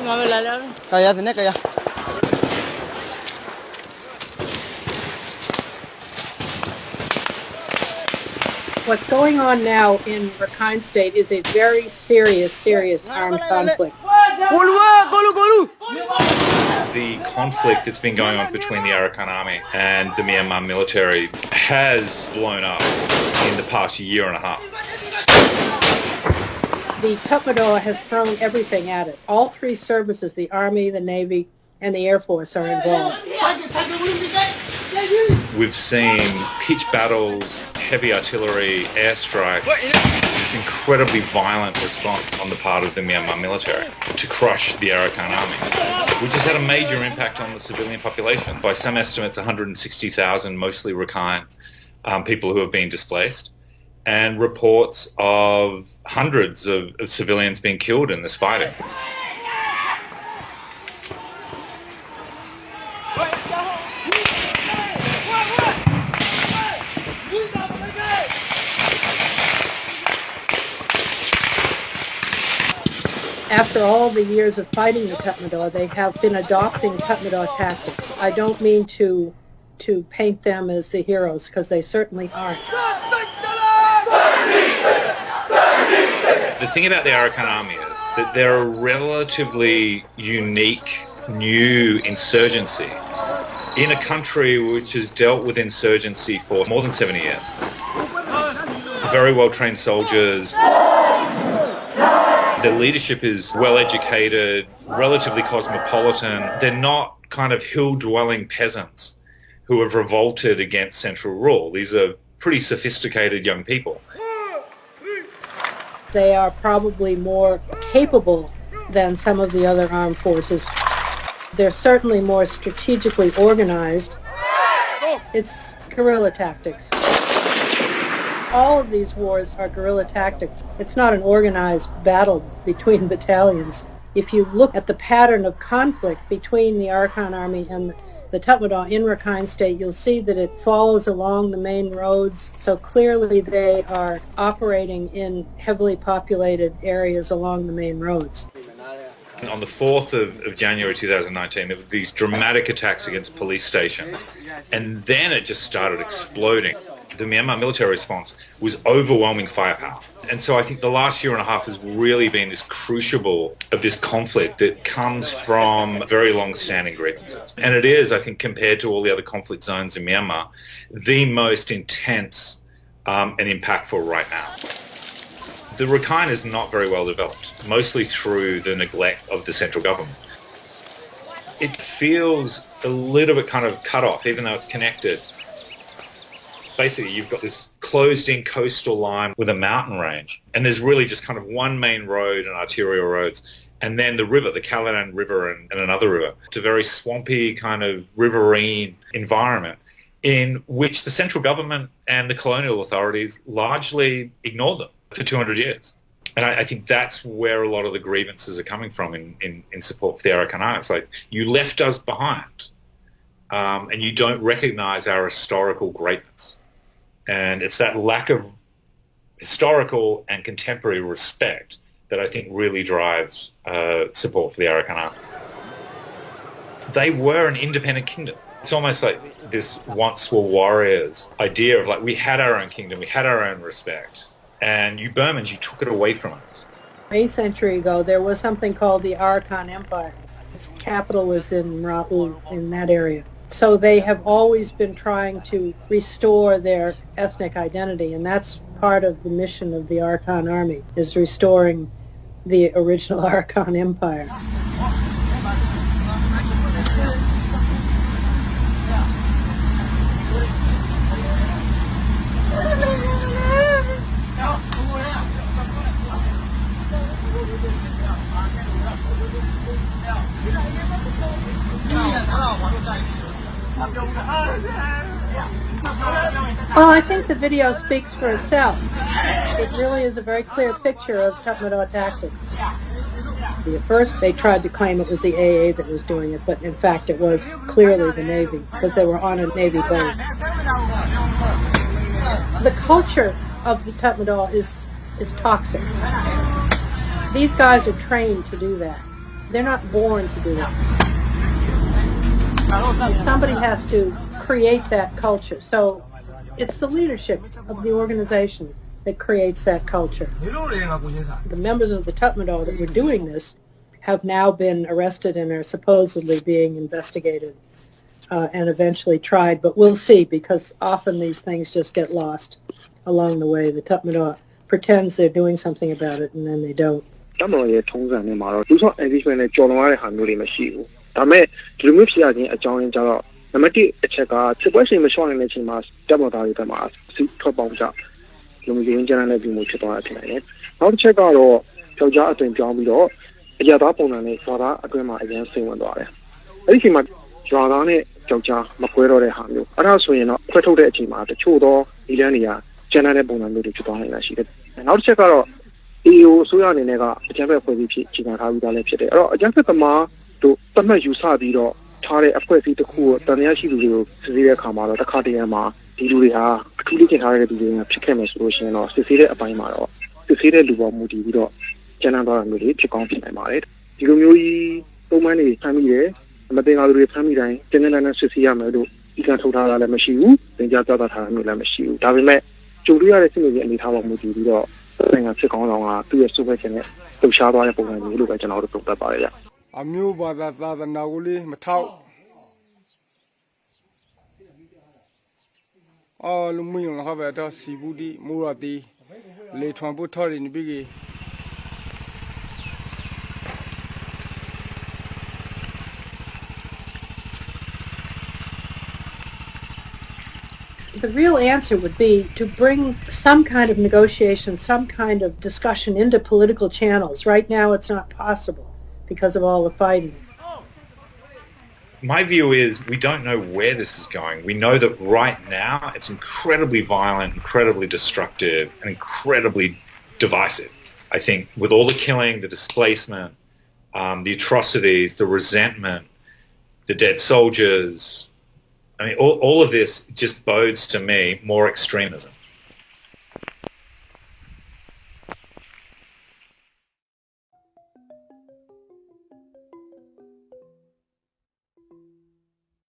Kaya, tinek, kaya. What's going on now in Rakhine State is a very serious armed conflict. The conflict that's been going on between the Arakan army and the Myanmar military has blown up in the past year and a half. The Tatmadaw has thrown everything at it. All three services, the Army, the Navy, and the Air Force, are involved. We've seen pitch battles, heavy artillery, airstrikes, this incredibly violent response on the part of the Myanmar military to crush the Arakan army, which has had a major impact on the civilian population. By some estimates, 160,000, mostly Rakhine people who have been displaced, and reports of hundreds of civilians being killed in this fighting. After all the years of fighting the Tatmadaw, they have been adopting Tatmadaw tactics. I don't mean to paint them as the heroes, because they certainly aren't. The thing about the Arakan army is that they're a relatively unique new insurgency in a country which has dealt with insurgency for more than 70 years. Very well-trained soldiers. Their leadership is well-educated, relatively cosmopolitan. They're not kind of hill-dwelling peasants who have revolted against central rule. These are pretty sophisticated young people. They are probably more capable than some of the other armed forces. They're certainly more strategically organized. It's guerrilla tactics. All of these wars are guerrilla tactics. It's not an organized battle between battalions. If you look at the pattern of conflict between the Arakan army and the Tatmadaw in Rakhine State, you'll see that it follows along the main roads. So clearly they are operating in heavily populated areas along the main roads. On the 4th of January 2019, there were these dramatic attacks against police stations, and then it just started exploding. The Myanmar military response was overwhelming firepower. And so I think the last year and a half has really been this crucible of this conflict that comes from very long-standing grievances. And it is, I think, compared to all the other conflict zones in Myanmar, the most intense and impactful right now. The Rakhine is not very well developed, mostly through the neglect of the central government. It feels a little bit kind of cut off, even though it's connected. Basically, you've got this closed-in coastal line with a mountain range, and there's really just kind of one main road and arterial roads, and then the river, the Kalanan River and another river. It's a very swampy kind of riverine environment in which the central government and the colonial authorities largely ignored them for 200 years. And I think that's where a lot of the grievances are coming from in support for the Arakan army. It's like, you left us behind, and you don't recognize our historical greatness. And it's that lack of historical and contemporary respect that I think really drives support for the Arakan army. They were an independent kingdom. It's almost like this once were warriors idea of like, we had our own kingdom, we had our own respect, and you Burmans, you took it away from us. A century ago, there was something called the Arakan Empire. Its capital was in Raul, in that area. So they have always been trying to restore their ethnic identity, and that's part of the mission of the Arakan army, is restoring the original Arakan Empire. Well, I think the video speaks for itself. It really is a very clear picture of Tatmadaw tactics. At first, they tried to claim it was the AA that was doing it, but in fact it was clearly the Navy, because they were on a Navy boat. The culture of the Tatmadaw is toxic. These guys are trained to do that. They're not born to do that. Somebody has to create that culture. So it's the leadership of the organization that creates that culture. The members of the Tatmadaw that were doing this have now been arrested and are supposedly being investigated and eventually tried. But we'll see, because often these things just get lost along the way. The Tatmadaw pretends they're doing something about it, and then they don't. တမတော်ရဲ့ထုံးစံနဲ့မှာတော့လူဆောင် engagement နဲ့ကြော်လွန်ရတဲ့ဟာမျိုးတွေမရှိဘူး။ဒါပေမဲ့ဒီလိုမျိုးဖြစ်ရခြင်းအကြောင်းရင်းကြတော့နံပါတ်1အချက်ကစစ်ပွဲချိန်မလျှော့နိုင်တဲ့အချိန်မှာတမတော်သားတွေဘက်မှာစီထွက်ပေါင်းကြလူမျိုးရင်းကျန်းတဲ့ပြည်မှုဖြစ်သွားတာဖြစ်နိုင်တယ်။နောက်တစ်ချက်ကတော့ကြောက်ကြားအသွင်ပြောင်းပြီးတော့အရသာပုံစံနဲ့ရွာသားအတွင်းမှာအရင်စိတ်ဝင်သွားတယ်။အဲ့ဒီအချိန်မှာရွာသားနဲ့ကြောက်ကြားမကွဲတော့တဲ့ဟာမျိုးအဲ့ဒါဆိုရင်တော့ခွဲထုတ်တဲ့အချိန်မှာတချို့သောဒီလန်းတွေကကျန်တဲ့ပုံစံမျိုးတွေဖြစ်သွားနေတာရှိတယ်။နောက်တစ်ချက်ကတော့EO ဆိုရအနေနဲ့ကအကြမ်းဖက်ဖွဲ့စည်းဖြစ်ခြေခံထားပြီးသားလည်းဖြစ်တယ်အဲ့တော့အကြမ်းဖက်သမားတို့တတ်မှတ်ယူဆပြီးတော့ထားတဲ့အဖွဲ့အစည်းတစ်ခုကိုတန်ရာရှိသူတွေကိုစစ်ဆေးတဲ့အခါမှာတော့တစ်ခါတည်းမှာဒီလူတွေဟာအထူးလေ့ကျင့်ထားတဲ့လူတွေဖြစ်ခဲ့မယ်ဆိုလို့ရှိရင်တော့စစ်ဆေးတဲ့အပိုင်းမှာတော့စစ်ဆေးတဲ့လူပေါ်မူတည်ပြီးတော့ကျန်သွားတာမျိုးတွေဖြစ်ကောင်းဖြစ်နိုင်ပါတယ်ဒီလိုမျိုးကြီးပုံမှန်နေဖမ်းမိတယ်မတင်ကားသူတွေဖမ်းမိတိုင်းတင်းတင်းနဲ့စစ်ဆေးရမယ်လို့ဒီကံထုတ်ထားတာလည်းမရှိဘူးသင်ကြားပြသထားတာမျိုးလည်းမရှိဘူးဒါပေမဲ့ကြုံတွေ့ရတဲ့စစ်မြေပြင်အနေထားပေါ်မူတည်ပြီးတော့နိုင်ငံဖြစ်ကောင်းဆောင်ကသူ့ရဲ့စုပဲခြင်းနဲ့လှုပ်ရှားသွားတဲ့ပုံစံမျိုးလို့ပဲကျွန်တော်တို့သုံးသပ်ပါတယ်ဗျအမျိုးဘာသာသာသနာကိုလေးမထောက်အော်လူမျိုးငါပဲတော့စီဘူးဒီမူရတီလေထွန်ဖို့ထော်ရင်ပြီးကြီး The real answer would be to bring some kind of negotiation, some kind of discussion into political channels. Right now it's not possible because of all the fighting. My view is we don't know where this is going. We know that right now it's incredibly violent, incredibly destructive, and incredibly divisive. I think with all the killing, the displacement, the atrocities, the resentment, the dead soldiers, I mean, all of this just bodes to me more extremism.